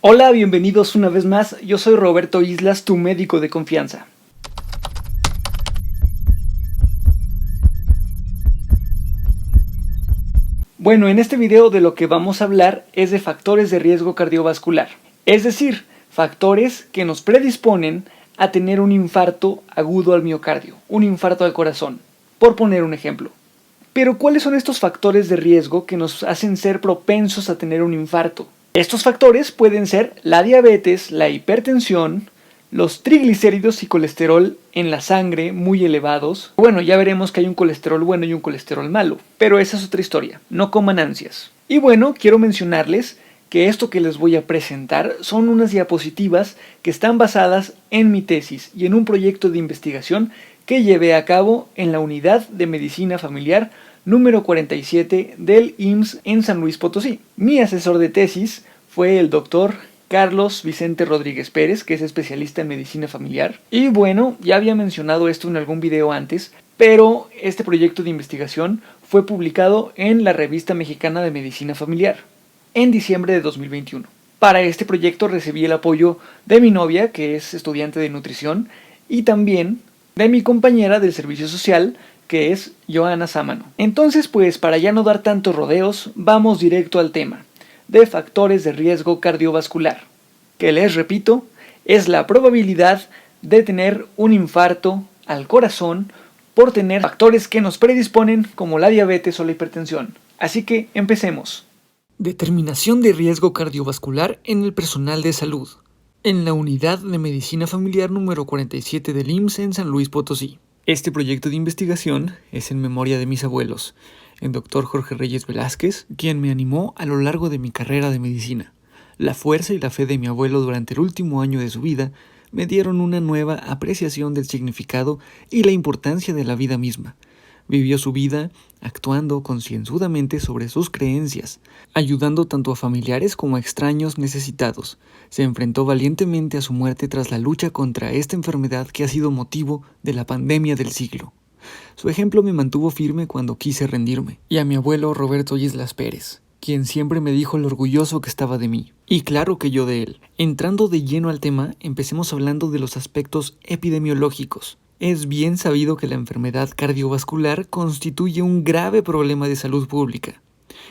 Hola, bienvenidos una vez más. Yo soy Roberto Islas, tu médico de confianza. Bueno, en este video de lo que vamos a hablar es de factores de riesgo cardiovascular, es decir, factores que nos predisponen a tener un infarto agudo al miocardio, un infarto al corazón, por poner un ejemplo. Pero ¿cuáles son estos factores de riesgo que nos hacen ser propensos a tener un infarto? Estos factores pueden ser la diabetes, la hipertensión, los triglicéridos y colesterol en la sangre muy elevados. Bueno, ya veremos que hay un colesterol bueno y un colesterol malo, pero esa es otra historia, no coman ansias. Y bueno, quiero mencionarles que esto que les voy a presentar son unas diapositivas que están basadas en mi tesis y en un proyecto de investigación que llevé a cabo en la Unidad de Medicina Familiar número 47 del IMSS en San Luis Potosí. Mi asesor de tesis fue el doctor Carlos Vicente Rodríguez Pérez, que es especialista en medicina familiar. Y bueno, ya había mencionado esto en algún video antes, pero este proyecto de investigación fue publicado en la Revista Mexicana de Medicina Familiar en diciembre de 2021. Para este proyecto recibí el apoyo de mi novia, que es estudiante de nutrición, y también de mi compañera del servicio social, que es Joana Sámano. Entonces, pues, para ya no dar tantos rodeos, vamos directo al tema de factores de riesgo cardiovascular, que les repito, es la probabilidad de tener un infarto al corazón por tener factores que nos predisponen como la diabetes o la hipertensión. Así que empecemos. Determinación de riesgo cardiovascular en el personal de salud, en la Unidad de Medicina Familiar número 47 del IMSS en San Luis Potosí. Este proyecto de investigación es en memoria de mis abuelos, el doctor Jorge Reyes Velázquez, quien me animó a lo largo de mi carrera de medicina. La fuerza y la fe de mi abuelo durante el último año de su vida me dieron una nueva apreciación del significado y la importancia de la vida misma. Vivió su vida actuando concienzudamente sobre sus creencias, ayudando tanto a familiares como a extraños necesitados. Se enfrentó valientemente a su muerte tras la lucha contra esta enfermedad que ha sido motivo de la pandemia del siglo. Su ejemplo me mantuvo firme cuando quise rendirme. Y a mi abuelo Roberto Islas Pérez, quien siempre me dijo lo orgulloso que estaba de mí. Y claro que yo de él. Entrando de lleno al tema, empecemos hablando de los aspectos epidemiológicos. Es bien sabido que la enfermedad cardiovascular constituye un grave problema de salud pública.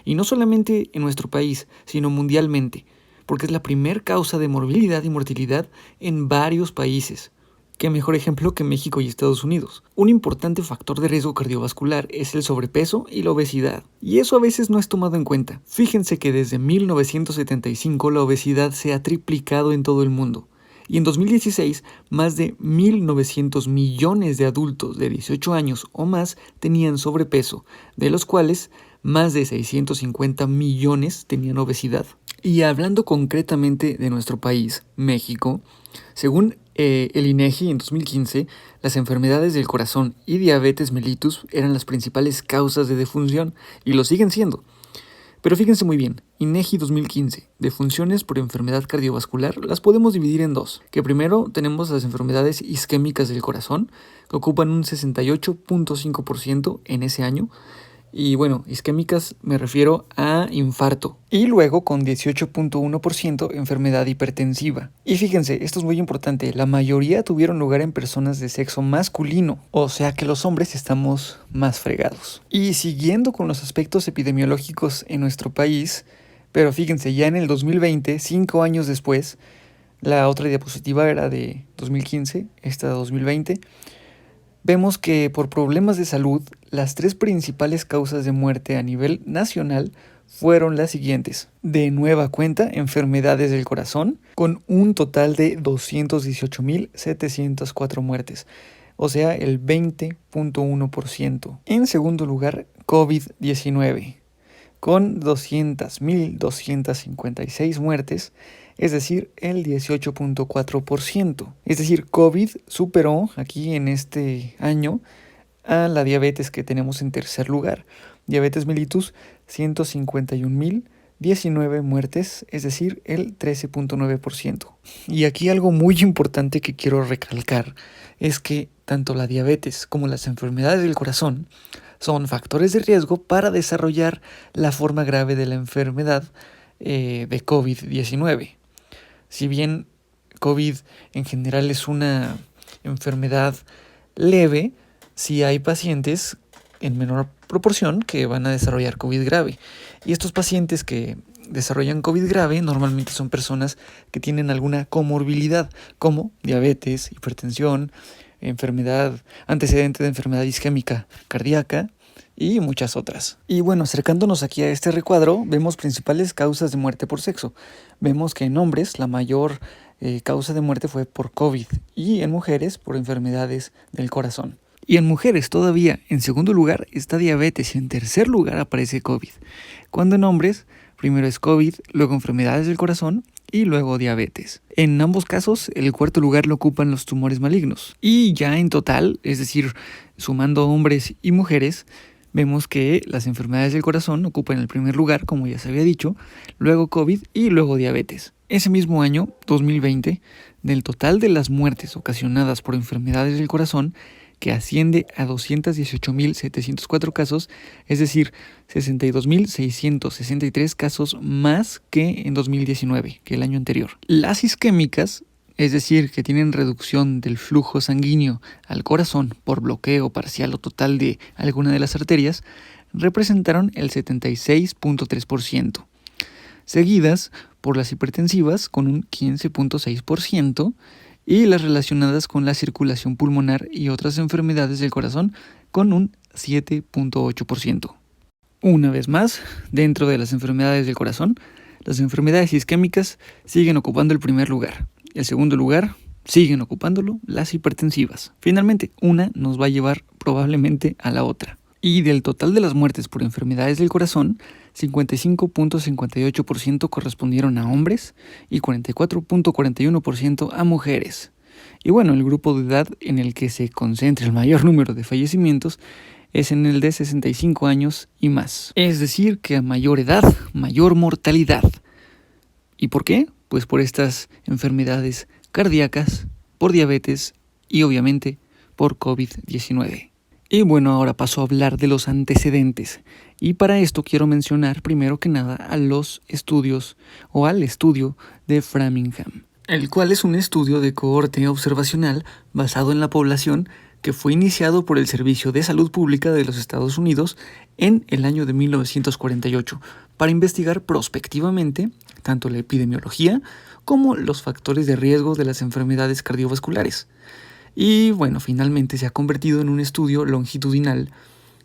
Y no solamente en nuestro país, sino mundialmente, porque es la primer causa de morbilidad y mortalidad en varios países. Qué mejor ejemplo que México y Estados Unidos. Un importante factor de riesgo cardiovascular es el sobrepeso y la obesidad. Y eso a veces no es tomado en cuenta. Fíjense que desde 1975 la obesidad se ha triplicado en todo el mundo. Y en 2016, más de 1.900 millones de adultos de 18 años o más tenían sobrepeso, de los cuales más de 650 millones tenían obesidad. Y hablando concretamente de nuestro país, México, según el INEGI en 2015, las enfermedades del corazón y diabetes mellitus eran las principales causas de defunción y lo siguen siendo. Pero fíjense muy bien, INEGI 2015, defunciones por enfermedad cardiovascular las podemos dividir en dos, que primero tenemos las enfermedades isquémicas del corazón, que ocupan un 68.5% en ese año, y bueno, isquémicas me refiero a infarto. Y luego con 18.1% enfermedad hipertensiva. Y fíjense, esto es muy importante, la mayoría tuvieron lugar en personas de sexo masculino, o sea que los hombres estamos más fregados. Y siguiendo con los aspectos epidemiológicos en nuestro país, pero fíjense, ya en el 2020, 5 años después, la otra diapositiva era de 2015, esta de 2020, vemos que por problemas de salud, las 3 principales causas de muerte a nivel nacional fueron las siguientes. De nueva cuenta, enfermedades del corazón, con un total de 218.704 muertes, o sea, el 20.1%. En segundo lugar, COVID-19, con 200.256 muertes, es decir, el 18.4%. Es decir, COVID superó aquí en este año a la diabetes que tenemos en tercer lugar. Diabetes mellitus, 151.019 muertes, es decir, el 13.9%. Y aquí algo muy importante que quiero recalcar es que tanto la diabetes como las enfermedades del corazón son factores de riesgo para desarrollar la forma grave de la enfermedad de COVID-19. Si bien COVID en general es una enfermedad leve, sí hay pacientes en menor proporción que van a desarrollar COVID grave. Y estos pacientes que desarrollan COVID grave normalmente son personas que tienen alguna comorbilidad, como diabetes, hipertensión, antecedente de enfermedad isquémica cardíaca y muchas otras. Y bueno, acercándonos aquí a este recuadro, vemos principales causas de muerte por sexo. Vemos que en hombres la mayor causa de muerte fue por COVID y en mujeres por enfermedades del corazón. Y en mujeres todavía en segundo lugar está diabetes y en tercer lugar aparece COVID. Cuando en hombres primero es COVID, luego enfermedades del corazón y luego diabetes. En ambos casos el cuarto lugar lo ocupan los tumores malignos. Y ya en total, es decir, sumando hombres y mujeres, vemos que las enfermedades del corazón ocupan el primer lugar, como ya se había dicho, luego COVID y luego diabetes. Ese mismo año, 2020, del total de las muertes ocasionadas por enfermedades del corazón, que asciende a 218.704 casos, es decir, 62.663 casos más que en 2019, que el año anterior. Las isquémicas, es decir, que tienen reducción del flujo sanguíneo al corazón por bloqueo parcial o total de alguna de las arterias, representaron el 76.3%, seguidas por las hipertensivas con un 15.6%, y las relacionadas con la circulación pulmonar y otras enfermedades del corazón con un 7.8%. Una vez más, dentro de las enfermedades del corazón, las enfermedades isquémicas siguen ocupando el primer lugar. El segundo lugar siguen ocupándolo las hipertensivas. Finalmente, una nos va a llevar probablemente a la otra. Y del total de las muertes por enfermedades del corazón, 55.58% correspondieron a hombres y 44.41% a mujeres. Y bueno, el grupo de edad en el que se concentra el mayor número de fallecimientos es en el de 65 años y más. Es decir, que a mayor edad, mayor mortalidad. ¿Y por qué? Pues por estas enfermedades cardíacas, por diabetes y obviamente por COVID-19. Y bueno, ahora paso a hablar de los antecedentes. Y para esto quiero mencionar primero que nada a los estudios o al estudio de Framingham, el cual es un estudio de cohorte observacional basado en la población que fue iniciado por el Servicio de Salud Pública de los Estados Unidos en el año de 1948 para investigar prospectivamente tanto la epidemiología como los factores de riesgo de las enfermedades cardiovasculares. Y bueno, finalmente se ha convertido en un estudio longitudinal,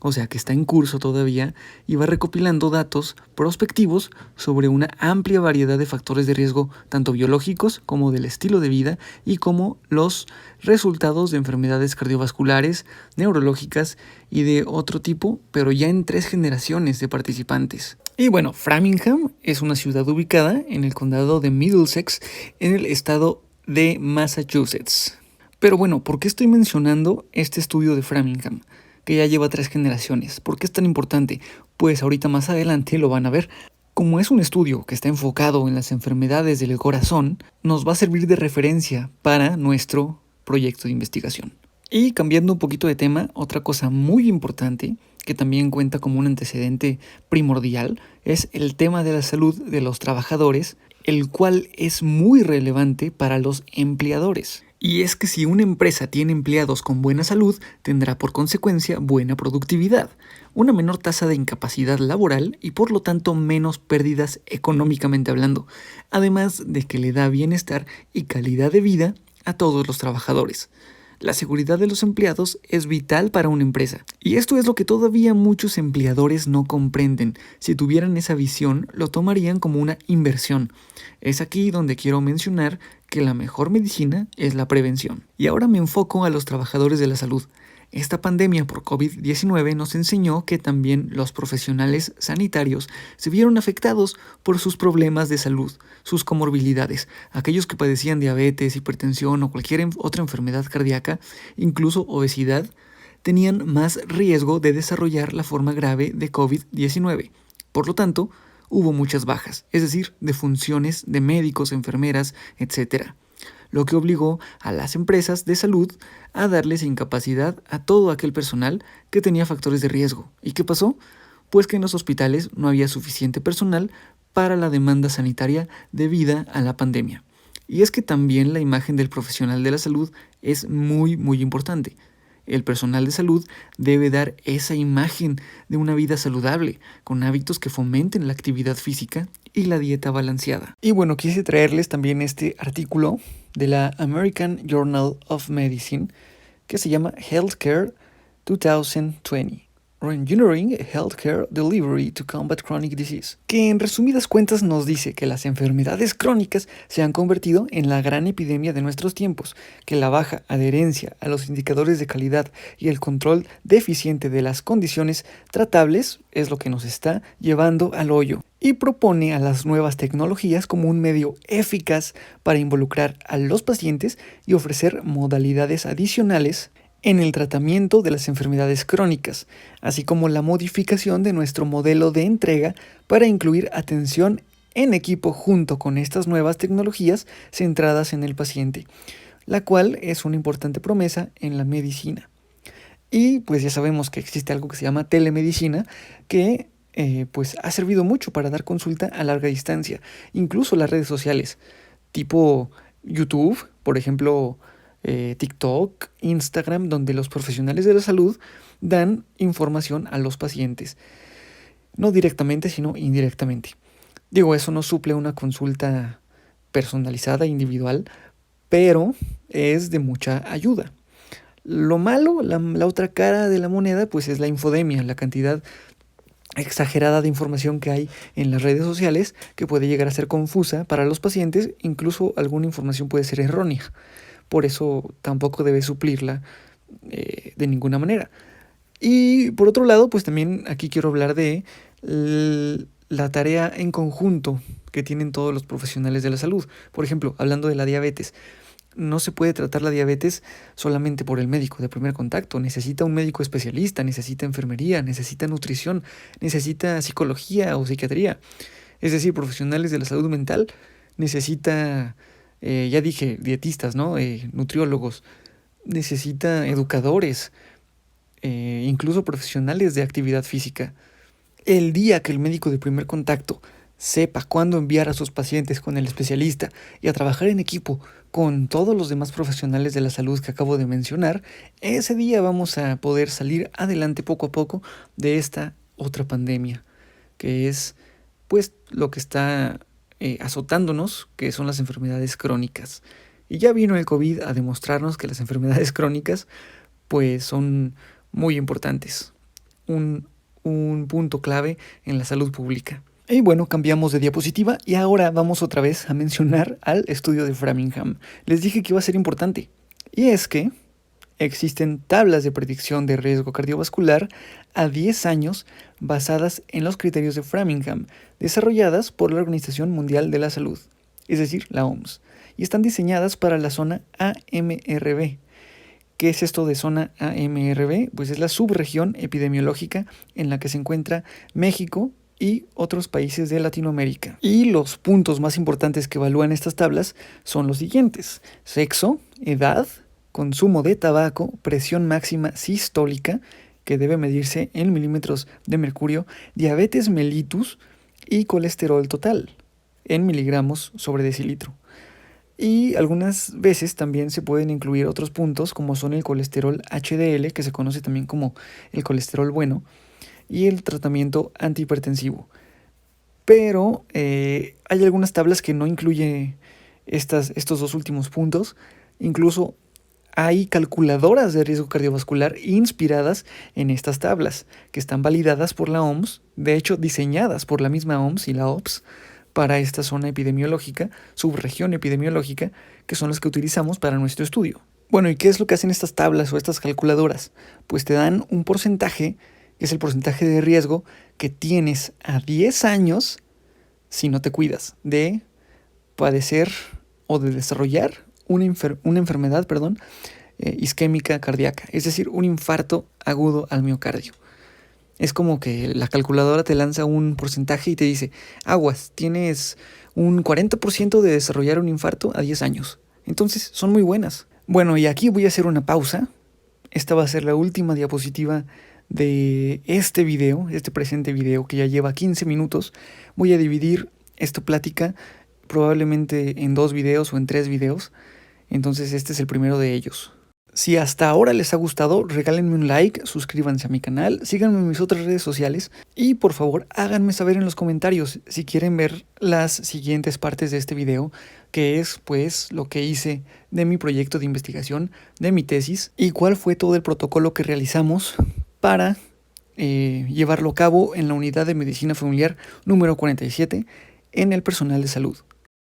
o sea que está en curso todavía y va recopilando datos prospectivos sobre una amplia variedad de factores de riesgo, tanto biológicos como del estilo de vida y como los resultados de enfermedades cardiovasculares, neurológicas y de otro tipo, pero ya en 3 generaciones de participantes. Y bueno, Framingham es una ciudad ubicada en el condado de Middlesex, en el estado de Massachusetts. Pero bueno, ¿por qué estoy mencionando este estudio de Framingham, que ya lleva 3 generaciones? ¿Por qué es tan importante? Pues ahorita más adelante lo van a ver. Como es un estudio que está enfocado en las enfermedades del corazón, nos va a servir de referencia para nuestro proyecto de investigación. Y cambiando un poquito de tema, otra cosa muy importante que también cuenta como un antecedente primordial es el tema de la salud de los trabajadores, el cual es muy relevante para los empleadores. Y es que si una empresa tiene empleados con buena salud, tendrá por consecuencia buena productividad, una menor tasa de incapacidad laboral y por lo tanto menos pérdidas económicamente hablando, además de que le da bienestar y calidad de vida a todos los trabajadores. La seguridad de los empleados es vital para una empresa. Y esto es lo que todavía muchos empleadores no comprenden. Si tuvieran esa visión, lo tomarían como una inversión. Es aquí donde quiero mencionar que la mejor medicina es la prevención. Y ahora me enfoco a los trabajadores de la salud. Esta pandemia por COVID-19 nos enseñó que también los profesionales sanitarios se vieron afectados por sus problemas de salud, sus comorbilidades. Aquellos que padecían diabetes, hipertensión o cualquier otra enfermedad cardíaca, incluso obesidad, tenían más riesgo de desarrollar la forma grave de COVID-19. Por lo tanto, hubo muchas bajas, es decir, defunciones de médicos, enfermeras, etc., lo que obligó a las empresas de salud a darles incapacidad a todo aquel personal que tenía factores de riesgo. ¿Y qué pasó? Pues que en los hospitales no había suficiente personal para la demanda sanitaria debida a la pandemia. Y es que también la imagen del profesional de la salud es muy, muy importante. El personal de salud debe dar esa imagen de una vida saludable, con hábitos que fomenten la actividad física y la dieta balanceada. Y bueno, quise traerles también este artículo de la American Journal of Medicine que se llama Healthcare 2020. Reengineering Healthcare Delivery to Combat Chronic Disease, que en resumidas cuentas nos dice que las enfermedades crónicas se han convertido en la gran epidemia de nuestros tiempos, que la baja adherencia a los indicadores de calidad y el control deficiente de las condiciones tratables es lo que nos está llevando al hoyo, y propone a las nuevas tecnologías como un medio eficaz para involucrar a los pacientes y ofrecer modalidades adicionales en el tratamiento de las enfermedades crónicas, así como la modificación de nuestro modelo de entrega para incluir atención en equipo junto con estas nuevas tecnologías centradas en el paciente, la cual es una importante promesa en la medicina. Y pues ya sabemos que existe algo que se llama telemedicina, que pues ha servido mucho para dar consulta a larga distancia, incluso las redes sociales, tipo YouTube, por ejemplo, TikTok, Instagram, donde los profesionales de la salud dan información a los pacientes. No directamente, sino indirectamente. Digo, eso no suple una consulta personalizada, individual, pero es de mucha ayuda. Lo malo, la otra cara de la moneda, pues es la infodemia, la cantidad exagerada de información que hay en las redes sociales que puede llegar a ser confusa para los pacientes, incluso alguna información puede ser errónea. Por eso tampoco debe suplirla de ninguna manera. Y por otro lado, pues también aquí quiero hablar de la tarea en conjunto que tienen todos los profesionales de la salud. Por ejemplo, hablando de la diabetes, no se puede tratar la diabetes solamente por el médico de primer contacto. Necesita un médico especialista, necesita enfermería, necesita nutrición, necesita psicología o psiquiatría. Es decir, profesionales de la salud mental necesita... ya dije, dietistas, ¿no? Nutriólogos, necesita educadores, incluso profesionales de actividad física. El día que el médico de primer contacto sepa cuándo enviar a sus pacientes con el especialista y a trabajar en equipo con todos los demás profesionales de la salud que acabo de mencionar, ese día vamos a poder salir adelante poco a poco de esta otra pandemia, que es pues lo que está azotándonos, que son las enfermedades crónicas. Y ya vino el COVID a demostrarnos que las enfermedades crónicas pues son muy importantes, un punto clave en la salud pública. Y bueno, cambiamos de diapositiva y ahora vamos otra vez a mencionar al estudio de Framingham. Les dije que iba a ser importante, y es que existen tablas de predicción de riesgo cardiovascular a 10 años basadas en los criterios de Framingham, desarrolladas por la Organización Mundial de la Salud, es decir, la OMS, y están diseñadas para la zona AMRB. ¿Qué es esto de zona AMRB? Pues es la subregión epidemiológica en la que se encuentra México y otros países de Latinoamérica. Y los puntos más importantes que evalúan estas tablas son los siguientes: sexo, edad, consumo de tabaco, presión máxima sistólica, que debe medirse en milímetros de mercurio, diabetes mellitus y colesterol total, en miligramos sobre decilitro. Y algunas veces también se pueden incluir otros puntos como son el colesterol HDL, que se conoce también como el colesterol bueno, y el tratamiento antihipertensivo. Pero hay algunas tablas que no incluyen estos dos últimos puntos. Incluso hay calculadoras de riesgo cardiovascular inspiradas en estas tablas, que están validadas por la OMS, de hecho diseñadas por la misma OMS y la OPS, para esta zona epidemiológica, subregión epidemiológica, que son las que utilizamos para nuestro estudio. Bueno, ¿y qué es lo que hacen estas tablas o estas calculadoras? Pues te dan un porcentaje, que es el porcentaje de riesgo que tienes a 10 años, si no te cuidas, de padecer o de desarrollar una enfermedad, isquémica cardíaca, es decir, un infarto agudo al miocardio. Es como que la calculadora te lanza un porcentaje y te dice, aguas, tienes un 40% de desarrollar un infarto a 10 años. Entonces, son muy buenas. Bueno, y aquí voy a hacer una pausa. Esta va a ser la última diapositiva de este video, este presente video que ya lleva 15 minutos. Voy a dividir esta plática probablemente en 2 videos o en 3 videos. Entonces este es el primero de ellos. Si hasta ahora les ha gustado, regálenme un like, suscríbanse a mi canal, síganme en mis otras redes sociales y por favor háganme saber en los comentarios si quieren ver las siguientes partes de este video, que es pues lo que hice de mi proyecto de investigación, de mi tesis y cuál fue todo el protocolo que realizamos para llevarlo a cabo en la unidad de medicina familiar número 47 en el personal de salud.